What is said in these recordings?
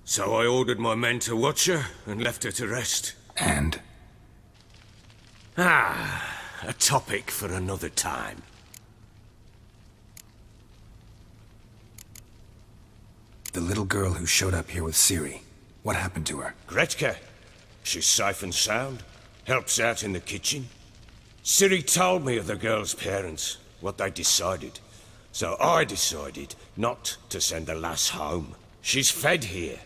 So I ordered my men to watch her and left her to rest. And? A topic for another time. The little girl who showed up here with Ciri, what happened to her? Gretke. She's safe and sound. Helps out in the kitchen. Ciri told me of the girl's parents, what they decided. So I decided not to send the lass home. She's fed here.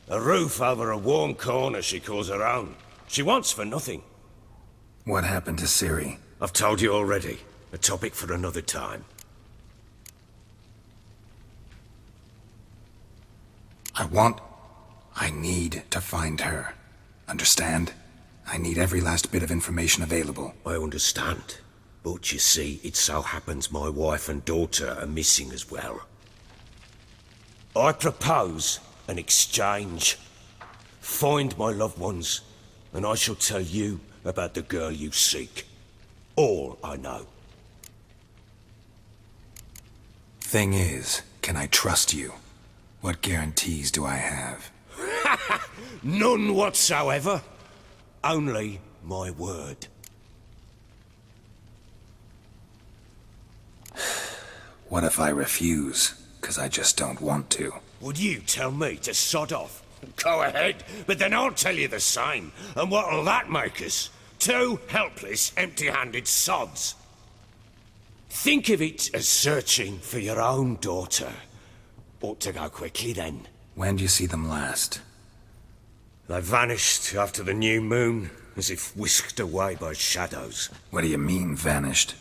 A roof over a warm corner she calls her own. She wants for nothing. What happened to Ciri? I've told you already. A topic for another time. I need to find her. Understand? I need every last bit of information available. I understand. But you see, it so happens my wife and daughter are missing as well. I propose an exchange. Find my loved ones, and I shall tell you about the girl you seek. All I know. Thing is, can I trust you? What guarantees do I have? None whatsoever. Only my word. What if I refuse? 'Cause I just don't want to. Would you tell me to sod off? Go ahead, but then I'll tell you the same. And what'll that make us? Two helpless, empty-handed sods. Think of it as searching for your own daughter. Ought to go quickly then. When do you see them last? They vanished after the new moon, as if whisked away by shadows. What do you mean, vanished?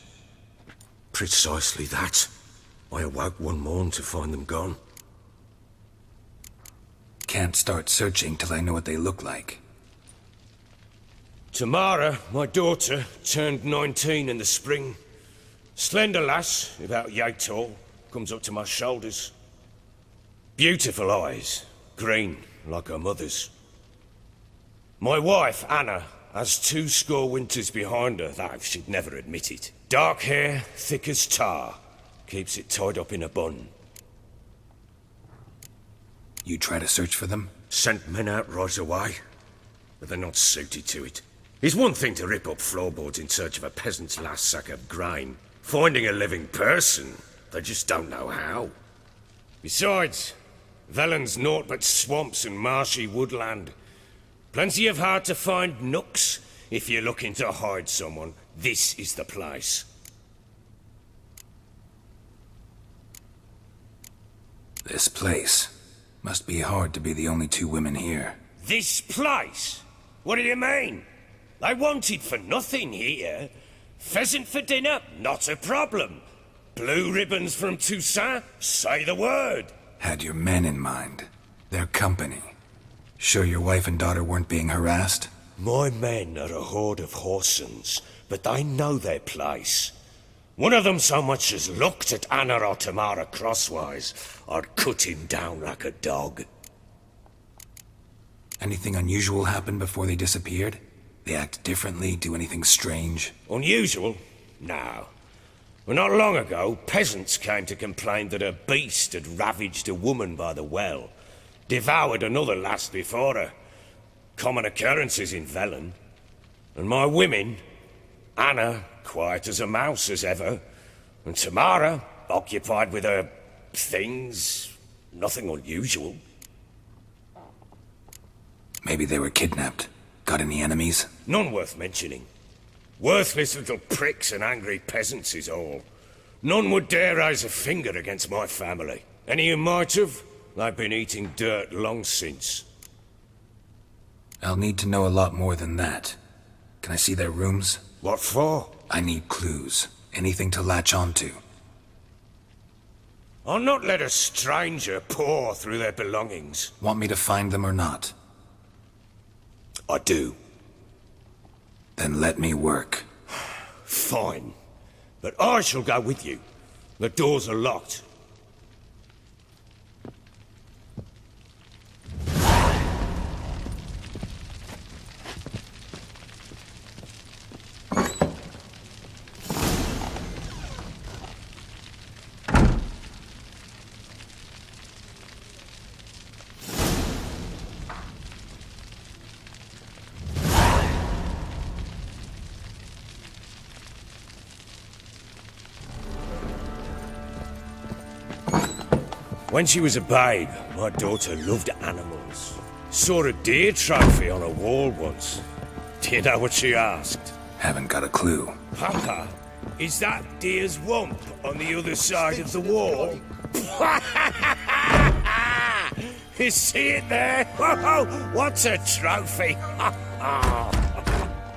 Precisely that. I awoke one morn to find them gone. Can't start searching till I know what they look like. Tamara, my daughter, turned 19 in the spring. Slender lass, about yay tall, comes up to my shoulders. Beautiful eyes, green like her mother's. My wife, Anna, has 20 winters behind her, though she'd never admit it. Dark hair, thick as tar, keeps it tied up in a bun. You try to search for them? Sent men out right away, but they're not suited to it. It's one thing to rip up floorboards in search of a peasant's last sack of grain. Finding a living person, they just don't know how. Besides, Velen's naught but swamps and marshy woodland. Plenty of hard-to-find nooks. If you're looking to hide someone, this is the place. This place. Must be hard to be the only two women here. This place? What do you mean? They wanted for nothing here. Pheasant for dinner? Not a problem. Blue ribbons from Toussaint? Say the word. Had your men in mind. Their company. Sure your wife and daughter weren't being harassed? My men are a horde of whoresons, but they know their place. One of them so much as looked at Anna or Tamara crosswise, I'd cut him down like a dog. Anything unusual happen before they disappeared? They act differently, do anything strange? Unusual? No. Well, not long ago, peasants came to complain that a beast had ravaged a woman by the well. Devoured another lass before her. Common occurrences in Velen. And my women, Anna, quiet as a mouse as ever, and Tamara, occupied with her things, nothing unusual. Maybe they were kidnapped. Got any enemies? None worth mentioning. Worthless little pricks and angry peasants is all. None would dare raise a finger against my family. Any who might have, they've been eating dirt long since. I'll need to know a lot more than that. Can I see their rooms? What for? I need clues. Anything to latch onto. I'll not let a stranger pore through their belongings. Want me to find them or not? I do. Then let me work. Fine. But I shall go with you. The doors are locked. When she was a babe, my daughter loved animals. Saw a deer trophy on a wall once. Do you know what she asked? Haven't got a clue. Papa, is that deer's wump on the other side of the wall? You see it there? Whoa, what's a trophy?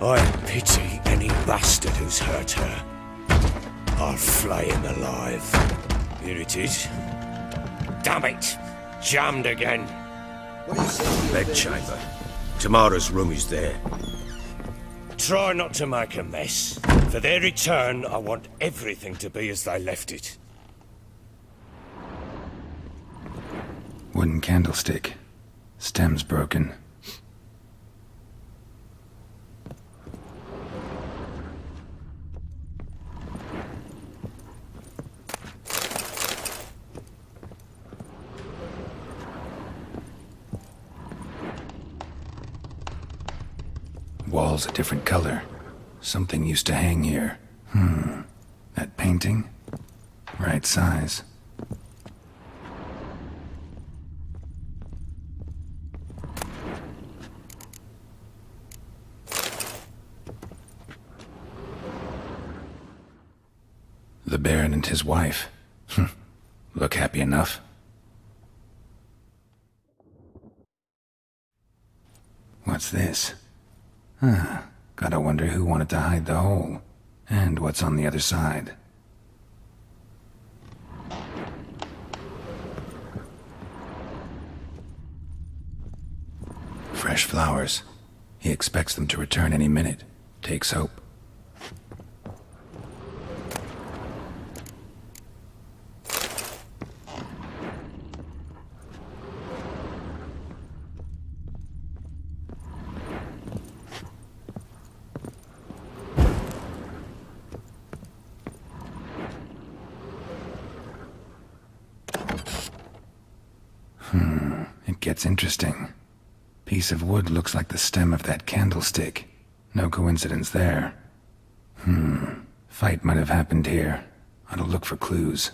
I pity any bastard who's hurt her. I'll flay him alive. Here it is. Damn it! Jammed again. What are you saying? Bedchamber. Tamara's room is there. Try not to make a mess. For their return, I want everything to be as they left it. Wooden candlestick. Stem's broken. Wall's a different color. Something used to hang here. That painting? Right size. The Baron and his wife. Look happy enough. What's this? Gotta wonder who wanted to hide the hole. And what's on the other side. Fresh flowers. He expects them to return any minute. Takes hope. It gets interesting. Piece of wood looks like the stem of that candlestick. No coincidence there. Fight might have happened here. Ought to look for clues.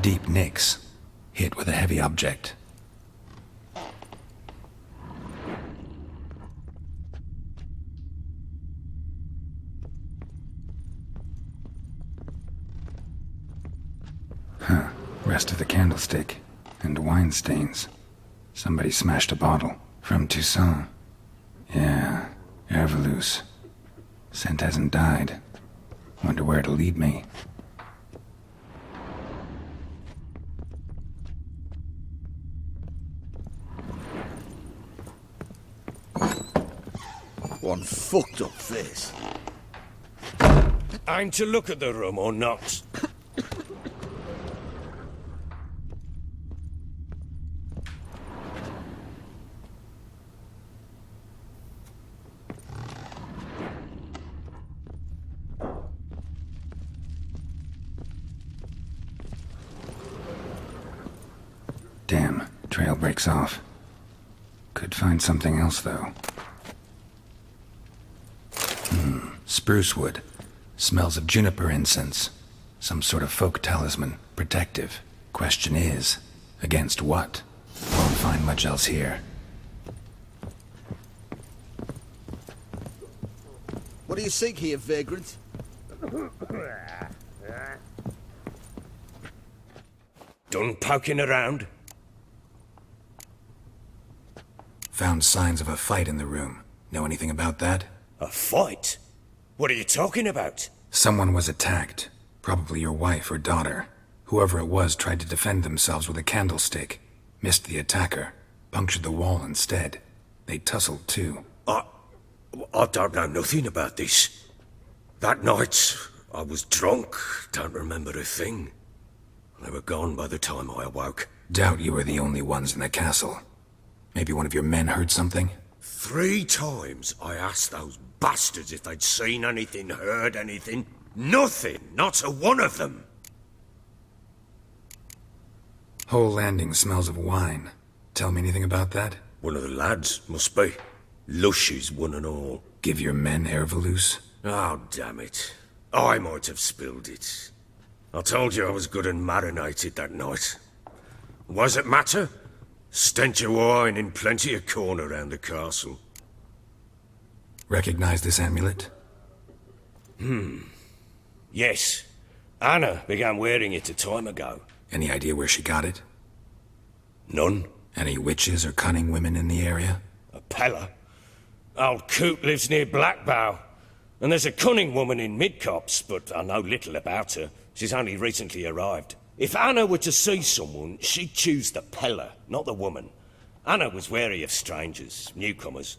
Deep nicks. Hit with a heavy object. Rest of the candlestick. And wine stains. Somebody smashed a bottle. From Toussaint. Yeah, Herveloos. Scent hasn't died. Wonder where it'll lead me. One fucked up face. I'm to look at the room or not? Damn, trail breaks off. Could find something else, though. Spruce wood. Smells of juniper incense. Some sort of folk talisman. Protective. Question is, against what? Won't find much else here. What do you seek here, vagrant? Done poking around? Found signs of a fight in the room. Know anything about that? A fight? What are you talking about? Someone was attacked. Probably your wife or daughter. Whoever it was tried to defend themselves with a candlestick. Missed the attacker. Punctured the wall instead. They tussled too. I don't know nothing about this. That night, I was drunk. Don't remember a thing. They were gone by the time I awoke. Doubt you were the only ones in the castle. Maybe one of your men heard something? 3 times I asked those bastards if they'd seen anything, heard anything. Nothing! Not a one of them! Whole landing smells of wine. Tell me anything about that? One of the lads, must be. Lushes, one and all. Give your men Ervelus? Oh, damn it. I might have spilled it. I told you I was good and marinated that night. What does it matter? Stench of wine in plenty of corn around the castle. Recognize this amulet? Yes. Anna began wearing it a time ago. Any idea where she got it? None. Any witches or cunning women in the area? A Pella. Old Coot lives near Blackbow. And there's a cunning woman in Midcopse, but I know little about her. She's only recently arrived. If Anna were to see someone, she'd choose the Pella, not the woman. Anna was wary of strangers, newcomers.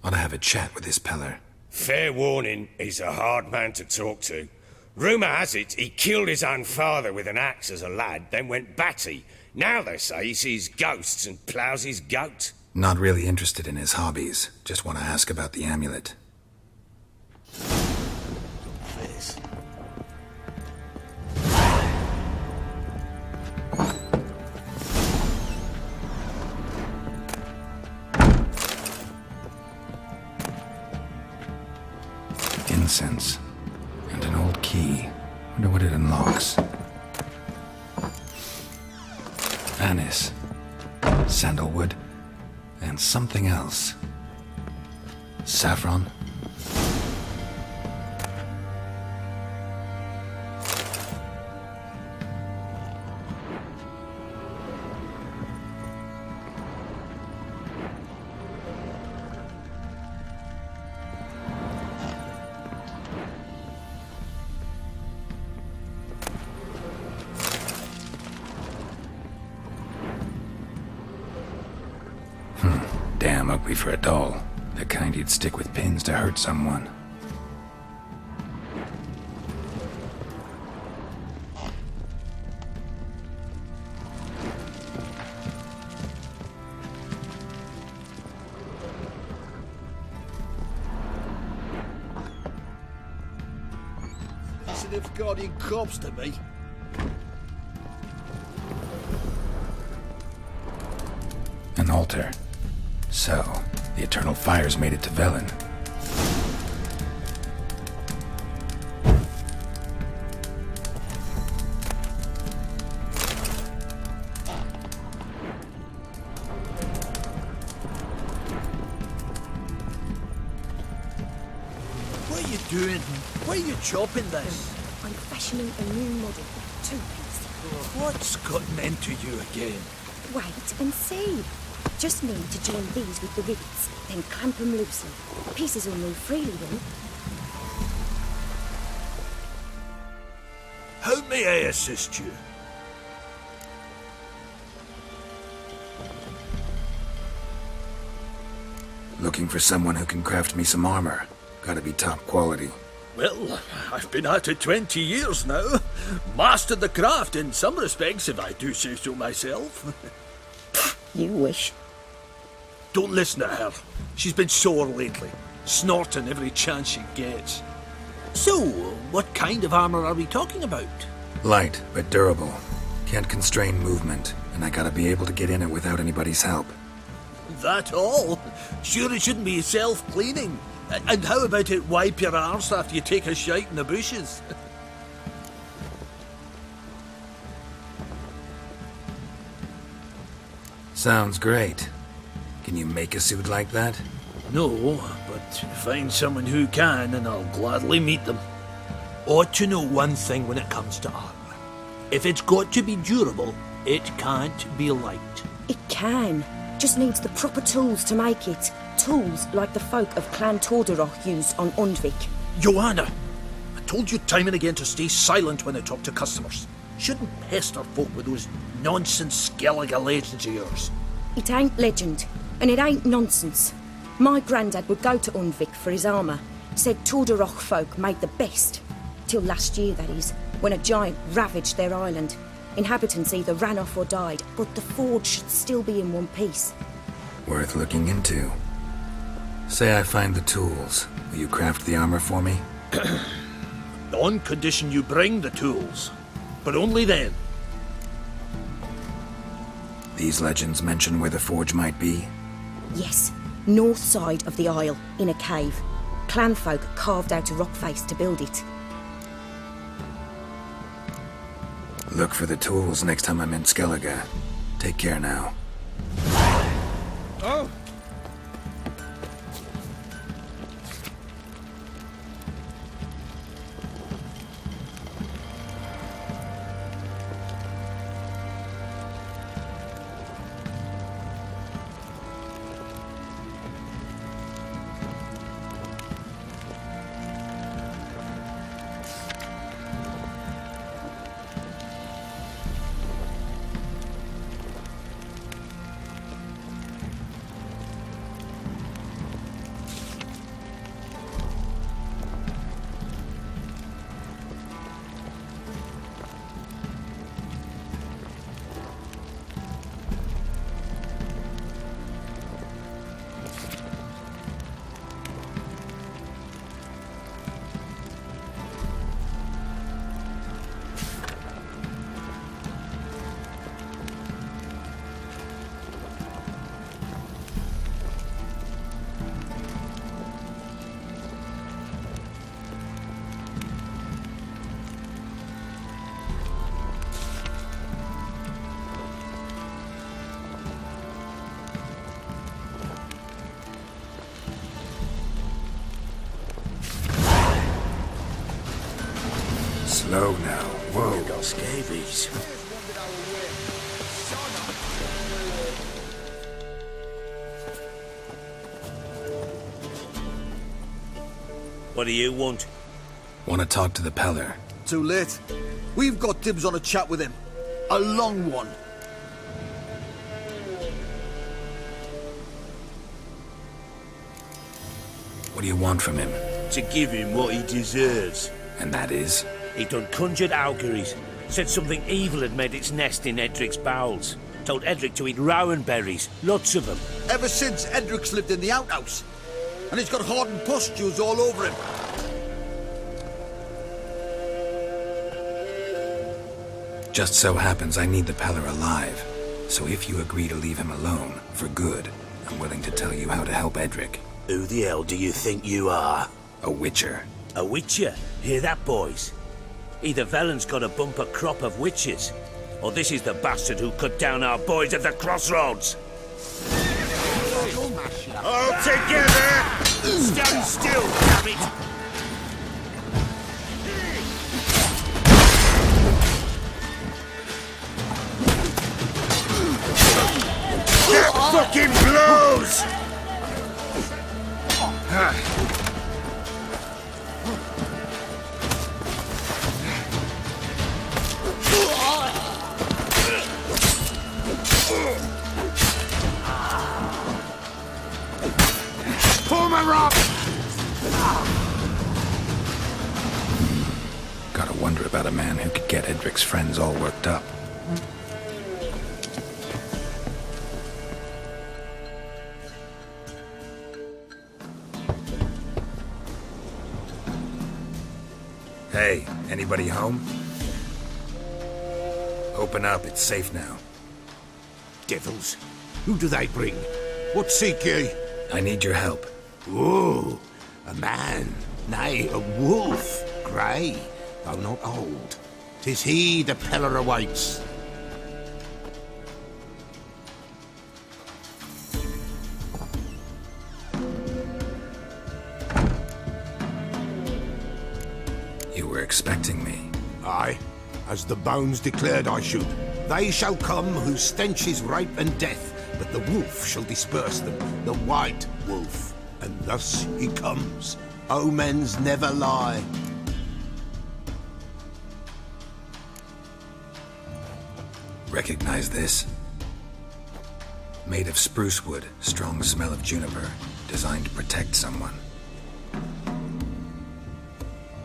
Ought to have a chat with this Peller. Fair warning, he's a hard man to talk to. Rumour has it he killed his own father with an axe as a lad, then went batty. Now they say he sees ghosts and ploughs his goat. Not really interested in his hobbies. Just want to ask about the amulet. Face. Incense. And an old key. Wonder what it unlocks. Anise. Sandalwood. And something else. Saffron. Damn ugly for a doll. The kind you'd stick with pins to hurt someone. Sensitive guardian corpse to me. An altar. So, the eternal fires made it to Velen. What are you doing? Why are you chopping this? I'm fashioning a new model, two-piece. What's gotten into you again? Wait and see. Just need to join these with the rivets, then clamp them loosely. Pieces will move freely then. How may I assist you? Looking for someone who can craft me some armor. Gotta be top quality. Well, I've been at it 20 years now. Mastered the craft in some respects, if I do say so myself. You wish. Don't listen to her. She's been sore lately, snorting every chance she gets. So, what kind of armor are we talking about? Light, but durable. Can't constrain movement, and I gotta be able to get in it without anybody's help. That all? Sure it shouldn't be self-cleaning. And how about it wipe your arse after you take a shite in the bushes? Sounds great. Can you make a suit like that? No, but find someone who can and I'll gladly meet them. Ought to know one thing when it comes to armor. If it's got to be durable, it can't be light. It can. Just needs the proper tools to make it. Tools like the folk of Clan Torderoch used on Undvik. Joanna, I told you time and again to stay silent when I talk to customers. Shouldn't pester folk with those nonsense Skellige legends of yours. It ain't legend, and it ain't nonsense. My granddad would go to Undvik for his armour. Said Torderoch folk made the best. Till last year, that is, when a giant ravaged their island. Inhabitants either ran off or died, but the forge should still be in one piece. Worth looking into. Say I find the tools. Will you craft the armor for me? On condition you bring the tools. But only then. These legends mention where the forge might be? Yes, north side of the Isle, in a cave. Clanfolk carved out a rock face to build it. Look for the tools next time I'm in Skellige. Take care now. Oh! Slow now. Whoa. Got scabies. What do you want? Want to talk to the Peller? Too late. We've got dibs on a chat with him. A long one. What do you want from him? To give him what he deserves. And that is? He done conjured auguries. Said something evil had made its nest in Edric's bowels. Told Edric to eat rowan berries. Lots of them. Ever since Edric's lived in the outhouse. And he's got hardened pustules all over him. Just so happens I need the Peller alive. So if you agree to leave him alone, for good, I'm willing to tell you how to help Edric. Who the hell do you think you are? A witcher. A witcher? Hear that, boys? Either Velen's got a bumper crop of witches, or this is the bastard who cut down our boys at the crossroads. All together! Stand still, damn it! That fucking blows! Pull my rope! Gotta wonder about a man who could get Edric's friends all worked up. Hey, anybody home? Open up, it's safe now. Devils, who do they bring? What seek ye? I need your help. Oh, a man, nay, a wolf, grey, though not old. 'Tis he the Peller awaits. You were expecting me. Aye, as the bones declared I should. They shall come whose stench is rape and death, but the wolf shall disperse them, the white wolf. And thus he comes. Omens never lie. Recognize this? Made of spruce wood, strong smell of juniper, designed to protect someone.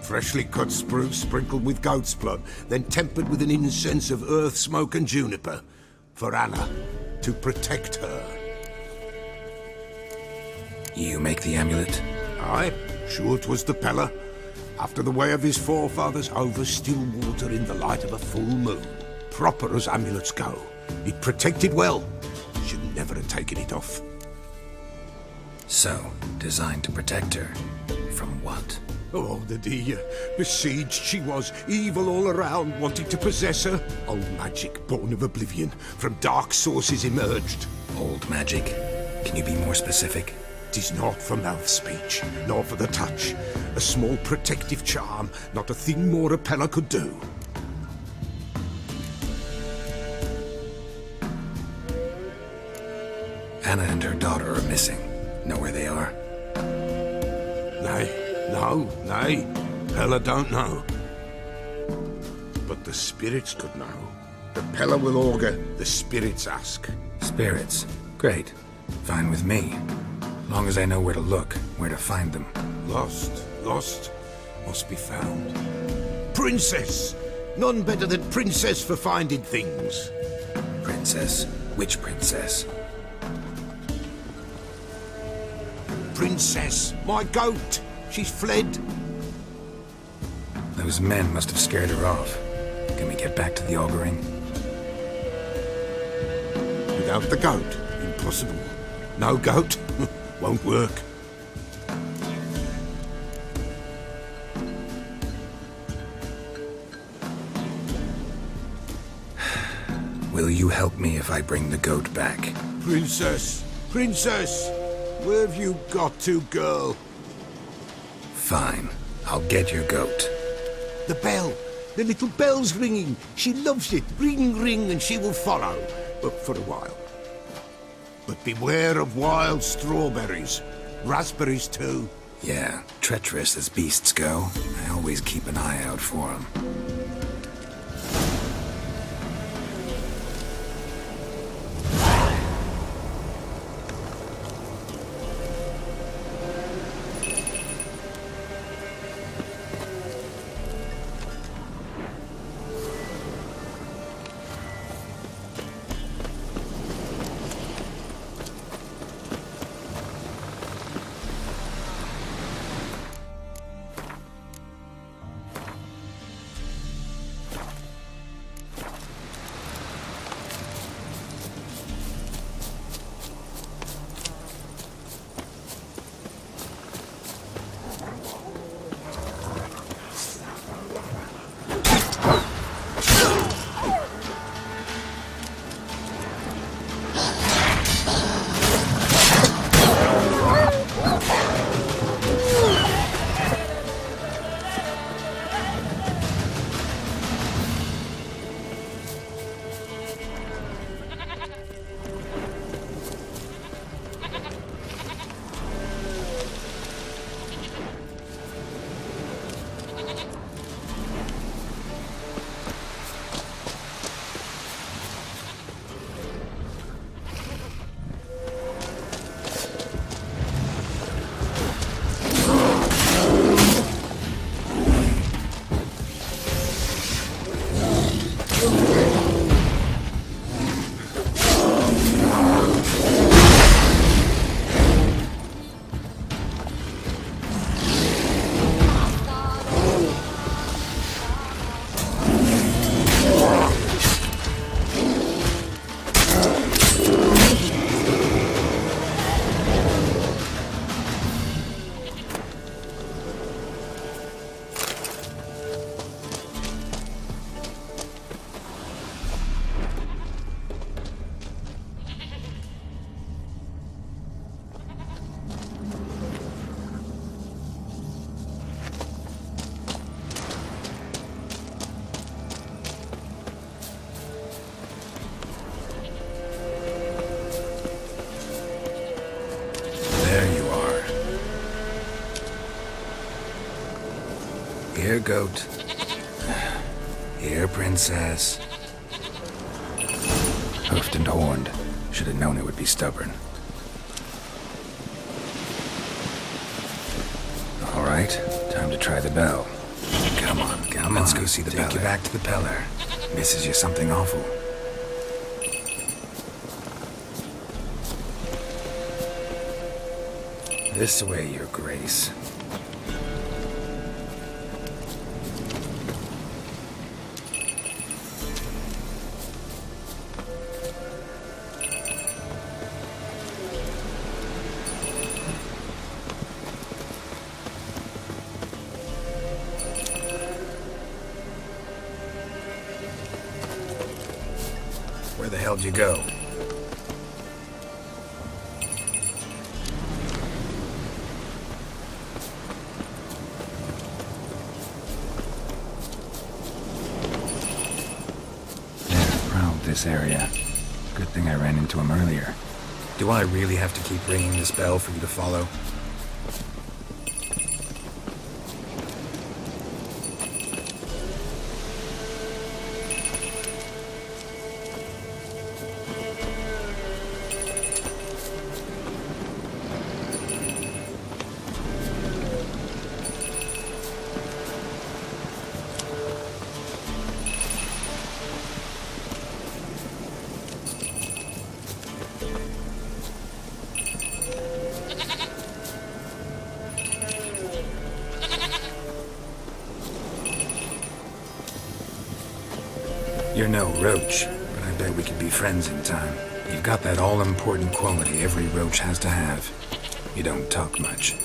Freshly cut spruce sprinkled with goat's blood, then tempered with an incense of earth, smoke and juniper. For Anna, to protect her. You make the amulet? Aye, sure 'twas the Peller. After the way of his forefathers, over still water in the light of a full moon. Proper as amulets go. It protected well. Should never have taken it off. So, designed to protect her. From what? Oh, the besieged she was, evil all around, wanting to possess her. Old magic, born of oblivion, from dark sources emerged. Old magic? Can you be more specific? 'Tis not for mouth speech, nor for the touch. A small protective charm, not a thing more a Pella could do. Anna and her daughter are missing. Know where they are? Nay, Pella don't know. But the spirits could know. The Pella will augur, the spirits ask. Spirits. Great. Fine with me. Long as I know where to look, where to find them. Lost, must be found. Princess! None better than Princess for finding things. Princess? Which princess? Princess, my goat! She's fled. Those men must have scared her off. Can we get back to the auguring? Without the goat, impossible. No goat, won't work. Will you help me if I bring the goat back? Princess, where have you got to, girl? Fine. I'll get your goat. The bell. The little bell's ringing. She loves it. Ring, ring, and she will follow. But for a while. But beware of wild strawberries. Raspberries, too. Yeah, treacherous as beasts go. I always keep an eye out for them. Here, goat. Here, princess. Hoofed and horned. Should have known it would be stubborn. All right, time to try the bell. Come on. Let's go see the Peller. Take you back to the Peller. Misses you something awful. This way, Your Grace. hell'd you go? Prowled this area. Good thing I ran into him earlier. Do I really have to keep ringing this bell for you to follow? You're no roach, but I bet we could be friends in time. You've got that all-important quality every roach has to have. You don't talk much.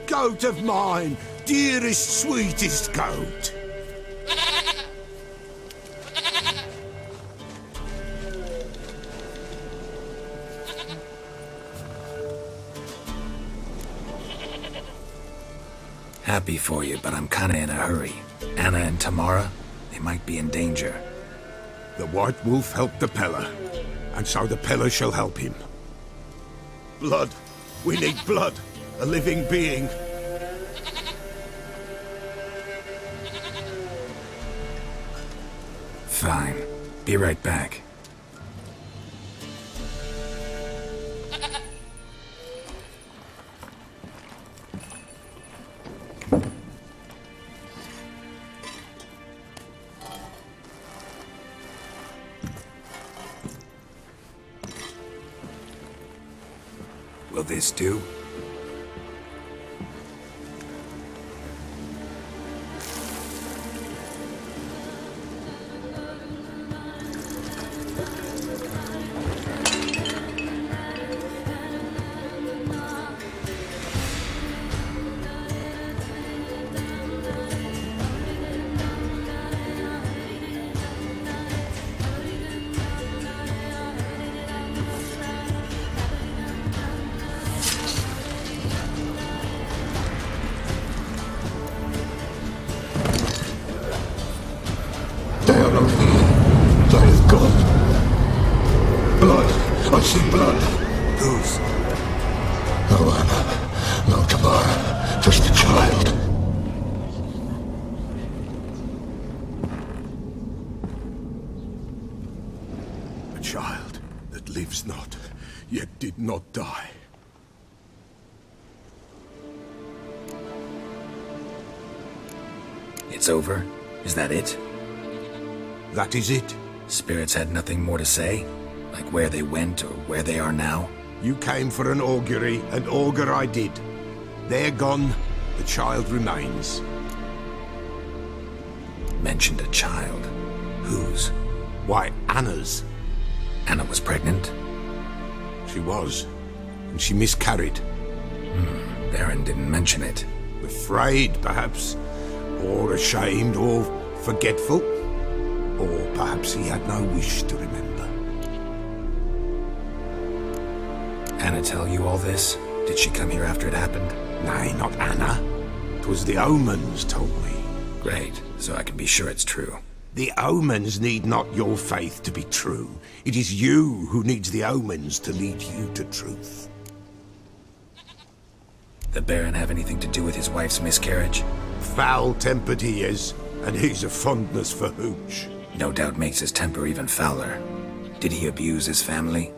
Goat of mine, dearest, sweetest goat. Happy for you, but I'm kinda in a hurry. Anna and Tamara, they might be in danger. The White Wolf helped the Peller, and so the Peller shall help him. Blood. We need blood. A living being. Fine. Be right back. Will this do? There of thee, there is God. Blood, I see blood. Whose? No Anna, no Tamara, just a child. A child that lives not, yet did not die. It's over? Is that it? That is it. Spirits had nothing more to say? Like where they went or where they are now? You came for an augury, and augur I did. They're gone, the child remains. Mentioned a child. Whose? Why, Anna's. Anna was pregnant? She was, and she miscarried. Baron didn't mention it. Afraid, perhaps, or ashamed, or forgetful. Or perhaps he had no wish to remember. Anna tell you all this? Did she come here after it happened? Nay, not Anna. 'Twas the omens told me. Great, so I can be sure it's true. The omens need not your faith to be true. It is you who needs the omens to lead you to truth. The Baron have anything to do with his wife's miscarriage? Foul-tempered he is, and he's a fondness for hooch. No doubt makes his temper even fouler. Did he abuse his family?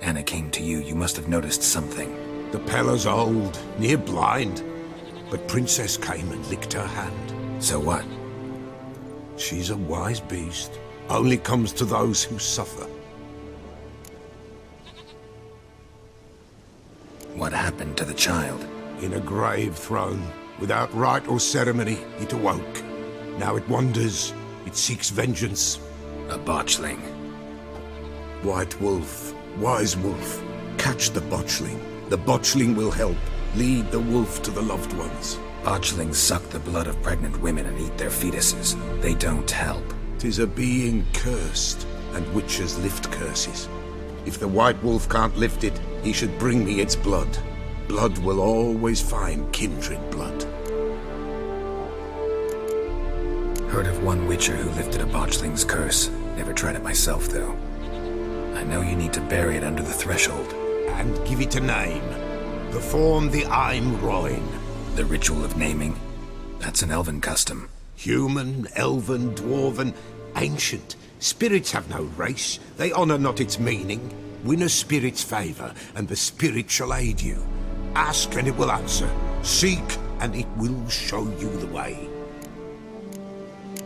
Anna came to you, you must have noticed something. The Peller's old, near blind, but Princess came and licked her hand. So what? She's a wise beast. Only comes to those who suffer. What happened to the child? In a grave thrown, without rite or ceremony, it awoke. Now it wanders, it seeks vengeance. A botchling. White Wolf, Wise Wolf, catch the botchling. The botchling will help. Lead the wolf to the loved ones. Botchlings suck the blood of pregnant women and eat their fetuses. They don't help. 'Tis a being cursed, and witches lift curses. If the White Wolf can't lift it, he should bring me its blood. Blood will always find kindred blood. Heard of one witcher who lifted a botchling's curse. Never tried it myself, though. I know you need to bury it under the threshold. And give it a name. Perform the Aim Roin. The ritual of naming? That's an elven custom. Human, elven, dwarven, ancient. Spirits have no race. They honour not its meaning. Win a spirit's favour, and the spirit shall aid you. Ask, and it will answer. Seek, and it will show you the way.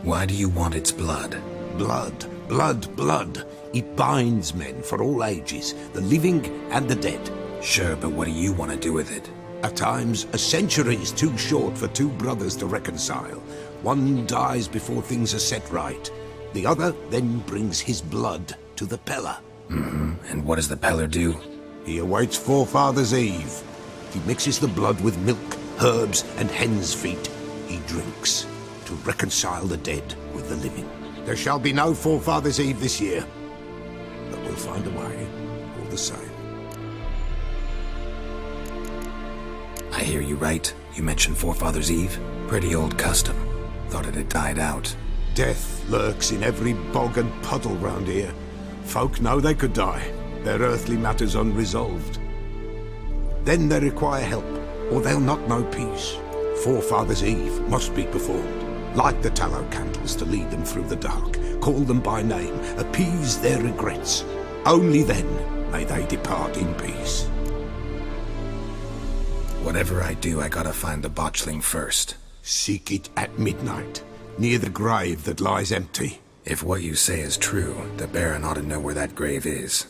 Why do you want its blood? Blood, blood, blood. It binds men for all ages, the living and the dead. Sure, but what do you want to do with it? At times, a century is too short for two brothers to reconcile. One dies before things are set right. The other then brings his blood to the Peller. And what does the Peller do? He awaits Forefathers' Eve. He mixes the blood with milk, herbs, and hen's feet. He drinks to reconcile the dead with the living. There shall be no Forefathers' Eve this year, but we'll find a way, all the same. I hear you right. You mentioned Forefathers' Eve. Pretty old custom. Thought it had died out. Death lurks in every bog and puddle round here. Folk know they could die, their earthly matters unresolved. Then they require help, or they'll not know peace. Forefathers' Eve must be performed. Light the tallow candles to lead them through the dark. Call them by name, appease their regrets. Only then may they depart in peace. Whatever I do, I gotta find the botchling first. Seek it at midnight, near the grave that lies empty. If what you say is true, the Baron ought to know where that grave is.